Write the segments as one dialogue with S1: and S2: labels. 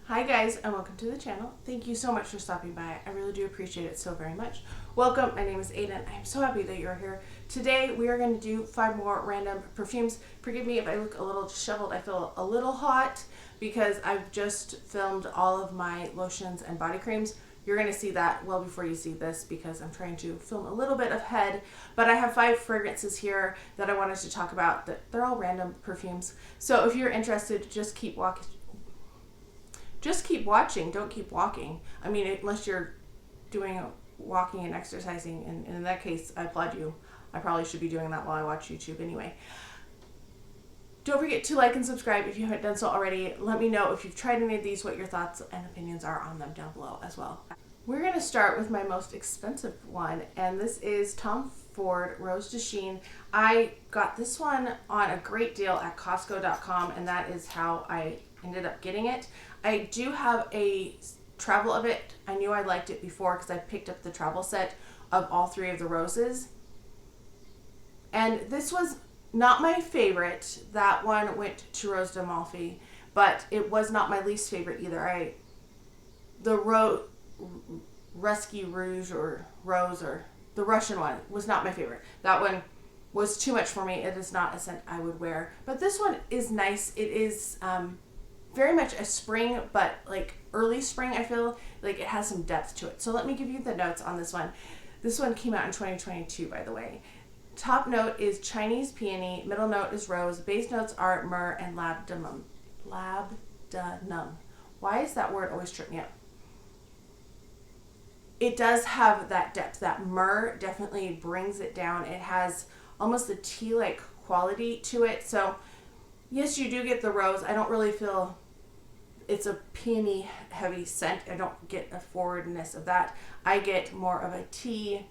S1: Hi guys, and welcome to the channel. Thank you so much for stopping by. I really do appreciate it so very much. Welcome, my name is Aiden. I'm so happy that you're here. Today we are going to do 5 more random perfumes. Forgive me if I look a little disheveled. I feel a little hot because I've just filmed all of my lotions and body creams. You're going to see that well before you see this because I'm trying to film a little bit ahead. But I have 5 fragrances here that I wanted to talk about. They're all random perfumes. So if you're interested, just keep watching. Don't keep walking. I mean, unless you're doing walking and exercising, and in that case, I applaud you. I probably should be doing that while I watch YouTube anyway. Don't forget to like and subscribe if you haven't done so already. Let me know if you've tried any of these, what your thoughts and opinions are on them down below as well. We're going to start with my most expensive one, and this is Ford Rose de Chine. I got this one on a great deal at Costco.com, and that is how I ended up getting it. I do have a travel of it. I knew I liked it before because I picked up the travel set of all 3 of the roses. And this was not my favorite. That one went to Rose d'Amalfi, but it was not my least favorite either. The Rusky Rouge or Rose, or the Russian one, was not my favorite. That one was too much for me. It is not a scent I would wear. But this one is nice. It is very much a spring, but like early spring. I feel like it has some depth to it. So let me give you the notes on this one. This one came out in 2022, by the way. Top note is Chinese peony, middle note is rose, base notes are myrrh and labdanum. Why is that word always trip me up? It does have that depth. That myrrh definitely brings it down. It has almost a tea-like quality to it. So yes, you do get the rose. I don't really feel it's a peony heavy scent. I don't get a forwardness of that. I get more of a tea,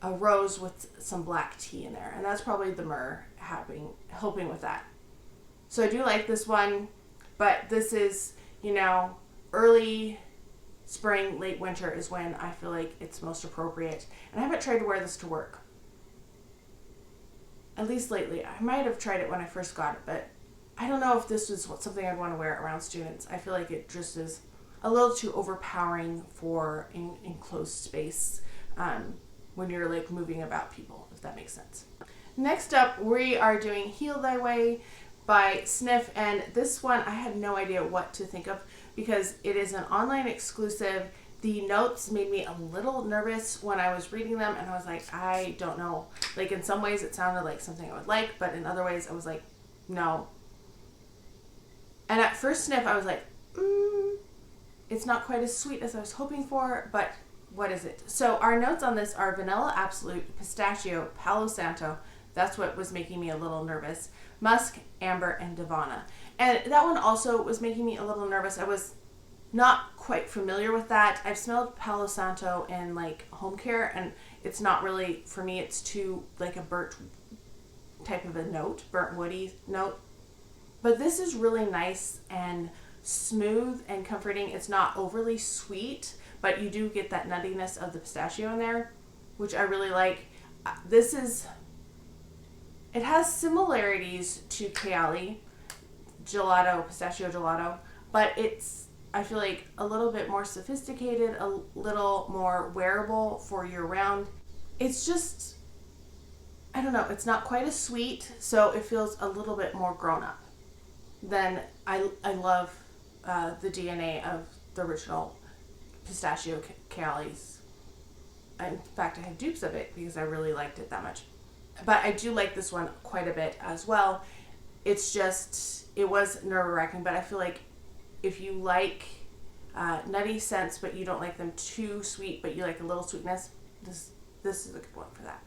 S1: a rose with some black tea in there. And that's probably the myrrh helping with that. So I do like this one, but this is, early spring, late winter is when I feel like it's most appropriate. And I haven't tried to wear this to work. At least lately. I might have tried it when I first got it, but I don't know if this is something I'd want to wear around students. I feel like it just is a little too overpowering for enclosed space when you're like moving about people, if that makes sense. Next up, we are doing Heal Thy Way by Snif, and this one I had no idea what to think of because it is an online exclusive. The notes made me a little nervous when I was reading them, and I was like, I don't know. Like, in some ways it sounded like something I would like, but in other ways I was like, no. And at first sniff, I was like, it's not quite as sweet as I was hoping for, but what is it? So our notes on this are vanilla absolute, pistachio, palo santo. That's what was making me a little nervous. Musk, amber, and divana. And that one also was making me a little nervous. I was not quite familiar with that. I've smelled Palo Santo in like home care, and it's not really, for me, it's too like a burnt type of a note, burnt woody note. But this is really nice and smooth and comforting. It's not overly sweet, but you do get that nuttiness of the pistachio in there, which I really like. It has similarities to Kayali gelato, pistachio gelato, but it's, I feel like, a little bit more sophisticated, a little more wearable for year round. It's just, I don't know, it's not quite as sweet, so it feels a little bit more grown up than I love the DNA of the original pistachio Kayali's. In fact, I have dupes of it because I really liked it that much. But I do like this one quite a bit as well. It's just, it was nerve-wracking, but I feel like if you like nutty scents, but you don't like them too sweet, but you like a little sweetness, this is a good one for that.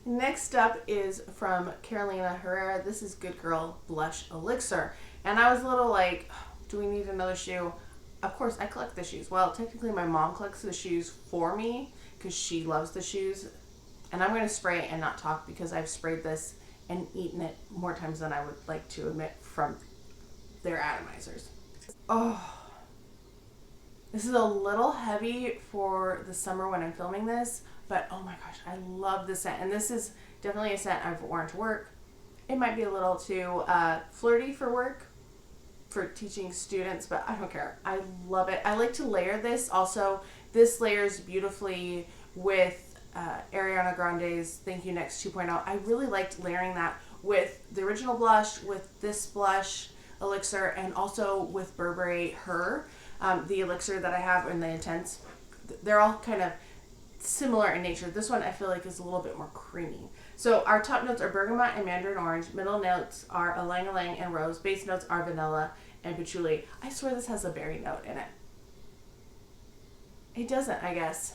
S1: Next up is from Carolina Herrera. This is Good Girl Blush Elixir. And I was a little like, do we need another shoe? Of course, I collect the shoes. Well, technically my mom collects the shoes for me because she loves the shoes. And I'm going to spray and not talk because I've sprayed this and eaten it more times than I would like to admit from their atomizers. Oh, this is a little heavy for the summer when I'm filming this, but oh my gosh, I love this scent. And this is definitely a scent I've worn to work. It might be a little too flirty for work, for teaching students, but I don't care. I love it. I like to layer this. Also, this layers beautifully with Ariana Grande's Thank You Next 2.0. I really liked layering that with the original blush, with this blush, Elixir, and also with Burberry Her, the Elixir that I have in the Intense. They're all kind of similar in nature. This one I feel like is a little bit more creamy. So our top notes are bergamot and mandarin orange. Middle notes are ylang-ylang and rose. Base notes are vanilla and patchouli. I swear this has a berry note in it. It doesn't, I guess.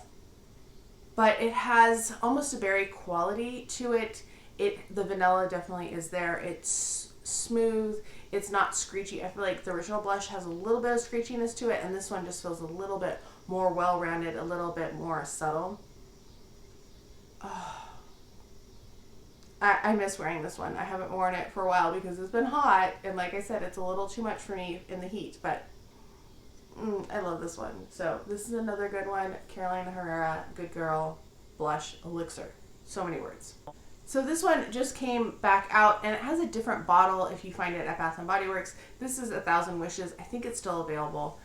S1: But it has almost a berry quality to it. The vanilla definitely is there. It's smooth. It's not screechy. I feel like the original blush has a little bit of screechiness to it, and this one just feels a little bit more well-rounded, a little bit more subtle. Oh. I miss wearing this one. I haven't worn it for a while because it's been hot, and like I said, it's a little too much for me in the heat, but I love this one. So this is another good one. Carolina Herrera, Good Girl, Blush, Elixir. So many words. So this one just came back out, and it has a different bottle if you find it at Bath & Body Works. This is 1,000 Wishes. I think it's still available.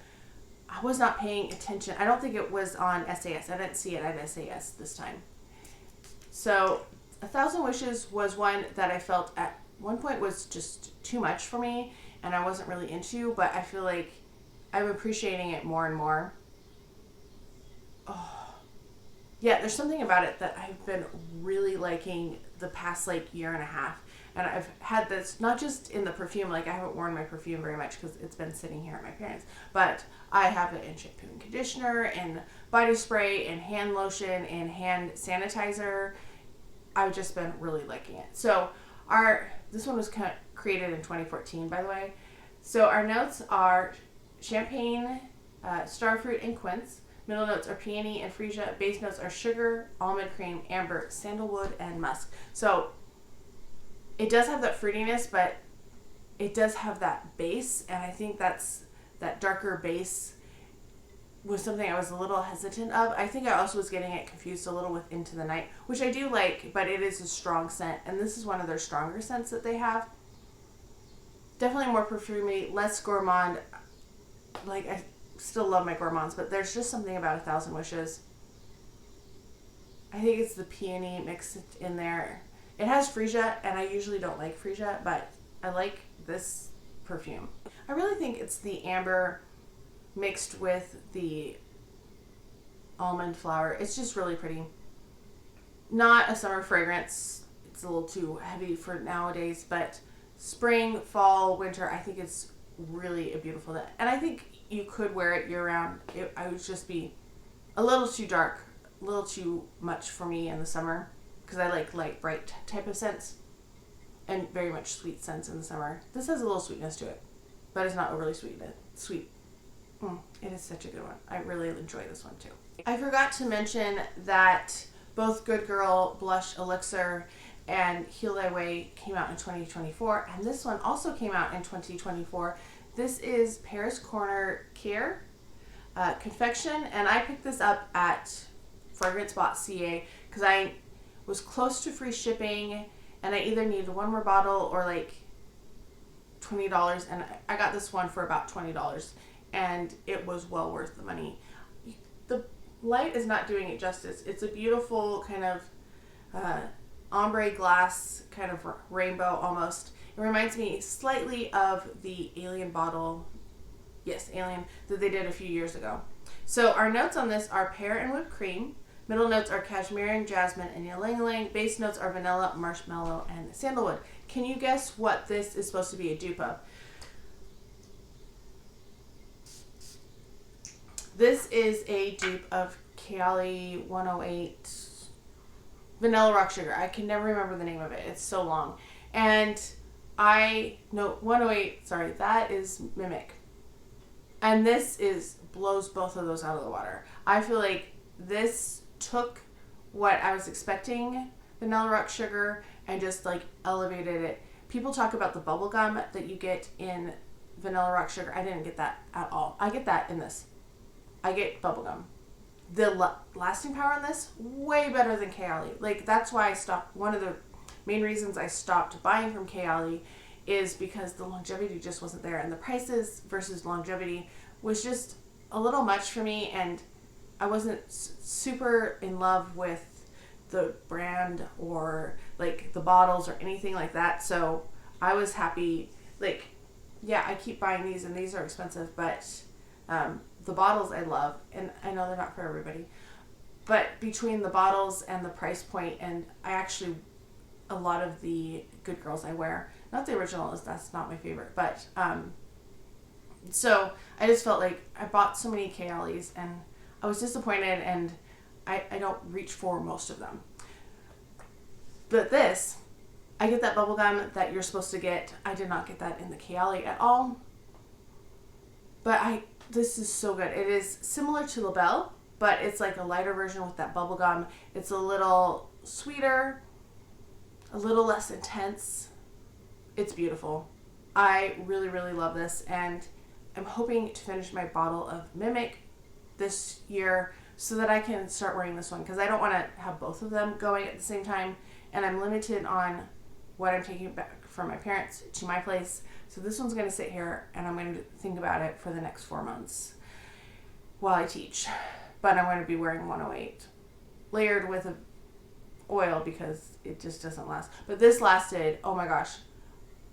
S1: I was not paying attention. I don't think it was on SAS. I didn't see it at SAS this time. So 1,000 Wishes was one that I felt at one point was just too much for me, and I wasn't really into, but I feel like I'm appreciating it more and more. Oh. Yeah, there's something about it that I've been really liking the past like year and a half. And I've had this, not just in the perfume, like I haven't worn my perfume very much because it's been sitting here at my parents', but I have it in shampoo and conditioner, and body spray, and hand lotion, and hand sanitizer. I've just been really liking it. So this one was created in 2014, by the way. So our notes are champagne, starfruit, and quince. Middle notes are peony and freesia. Base notes are sugar, almond cream, amber, sandalwood, and musk. So it does have that fruitiness, but it does have that base, and I think that darker base was something I was a little hesitant of. I think I also was getting it confused a little with Into the Night, which I do like, but it is a strong scent, and this is one of their stronger scents that they have. Definitely more perfumey, less gourmand. Like, I still love my gourmands, but there's just something about 1,000 Wishes. I think it's the peony mixed in there. It has freesia, and I usually don't like freesia, but I like this perfume. I really think it's the amber mixed with the almond flower. It's just really pretty. Not a summer fragrance. It's a little too heavy for nowadays, but spring, fall, winter, I think it's really a beautiful scent. And I think you could wear it year round. I would just be a little too dark, a little too much for me in the summer, because I like light, bright type of scents, and very much sweet scents in the summer. This has a little sweetness to it, but it's not overly sweet. It is such a good one. I really enjoy this one too. I forgot to mention that both Good Girl, Blush, Elixir, and Heal Thy Way came out in 2024, and this one also came out in 2024. This is Paris Corner Khair Confection, and I picked this up at FragranceBot.ca because I was close to free shipping, and I either needed one more bottle or like $20, and I got this one for about $20, and it was well worth the money. The light is not doing it justice. It's a beautiful kind of ombre glass, kind of rainbow almost. It reminds me slightly of the Alien bottle, yes, Alien, that they did a few years ago. So our notes on this are pear and whipped cream. Middle notes are cashmere, jasmine, and ylang-ylang. Base notes are vanilla, marshmallow, and sandalwood. Can you guess what this is supposed to be a dupe of? This is a dupe of Kayali 108 Vanilla Rock Sugar. I can never remember the name of it. It's so long. And no, 108, sorry, that is Mimic. And this blows both of those out of the water. I feel like this took what I was expecting, Vanilla Rock Sugar, and just like elevated it. People talk about the bubble gum that you get in Vanilla Rock Sugar. I didn't get that at all. I get that in this. I get bubble gum. The lasting power on this, way better than Kayali. Like, that's why I stopped. One of the main reasons I stopped buying from Kayali is because the longevity just wasn't there, and the prices versus longevity was just a little much for me, and I wasn't super in love with the brand or like the bottles or anything like that. So I was happy, like, yeah, I keep buying these and these are expensive, but the bottles I love, and I know they're not for everybody, but between the bottles and the price point, and I actually, a lot of the Good Girls I wear, not the original, that's not my favorite, but so I just felt like I bought so many Kayali's and I was disappointed, and I don't reach for most of them. But this, I get that bubble gum that you're supposed to get. I did not get that in the Kayali at all. But this is so good. It is similar to La Belle, but it's like a lighter version with that bubble gum. It's a little sweeter, a little less intense. It's beautiful. I really, really love this, and I'm hoping to finish my bottle of Mimic this year so that I can start wearing this one, because I don't want to have both of them going at the same time, and I'm limited on what I'm taking back from my parents to my place. So this one's going to sit here, and I'm going to think about it for the next 4 months while I teach. But I'm going to be wearing 108 layered with a oil because it just doesn't last. But this lasted, oh my gosh.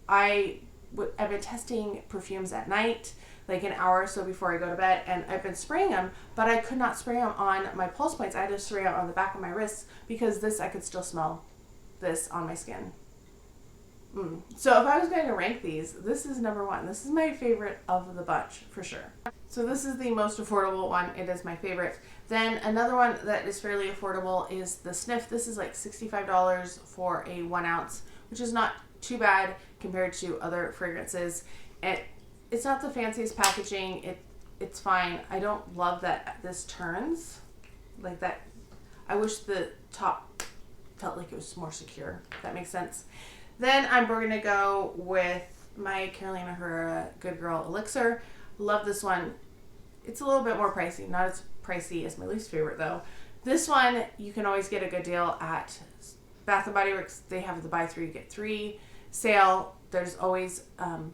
S1: I've been testing perfumes at night, like an hour or so before I go to bed, and I've been spraying them, but I could not spray them on my pulse points. I had to spray them on the back of my wrists because I could still smell this on my skin. So if I was going to rank these, this is number one. This is my favorite of the bunch for sure. So this is the most affordable one. It is my favorite. Then another one that is fairly affordable is the Snif. This is like $65 for a 1 ounce, which is not too bad compared to other fragrances. It's not the fanciest packaging. It's fine. I don't love that this turns like that. I wish the top felt like it was more secure, if that makes sense. Then we're going to go with my Carolina Herrera Good Girl Elixir. Love this one. It's a little bit more pricey. Not as pricey as my least favorite, though. This one, you can always get a good deal at Bath & Body Works. They have the buy 3, get 3 sale. There's always, on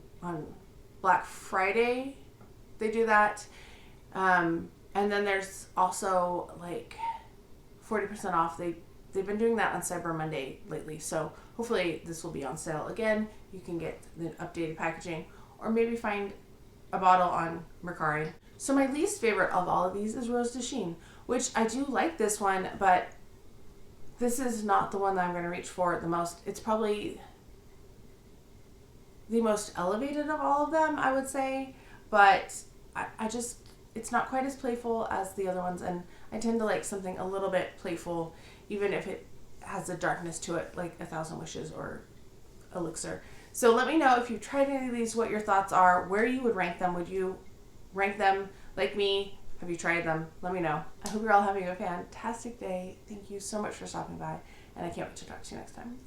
S1: Black Friday, they do that. And then there's also, like, 40% off. They've been doing that on Cyber Monday lately, so hopefully this will be on sale again. You can get the updated packaging, or maybe find a bottle on Mercari. So my least favorite of all of these is Rose de Chine, which I do like this one, but this is not the one that I'm going to reach for the most. It's probably the most elevated of all of them, I would say, but I just, it's not quite as playful as the other ones, and I tend to like something a little bit playful, even if it has a darkness to it, like 1,000 Wishes or Elixir. So let me know if you've tried any of these, what your thoughts are, where you would rank them. Would you rank them like me? Have you tried them? Let me know. I hope you're all having a fantastic day. Thank you so much for stopping by, and I can't wait to talk to you next time.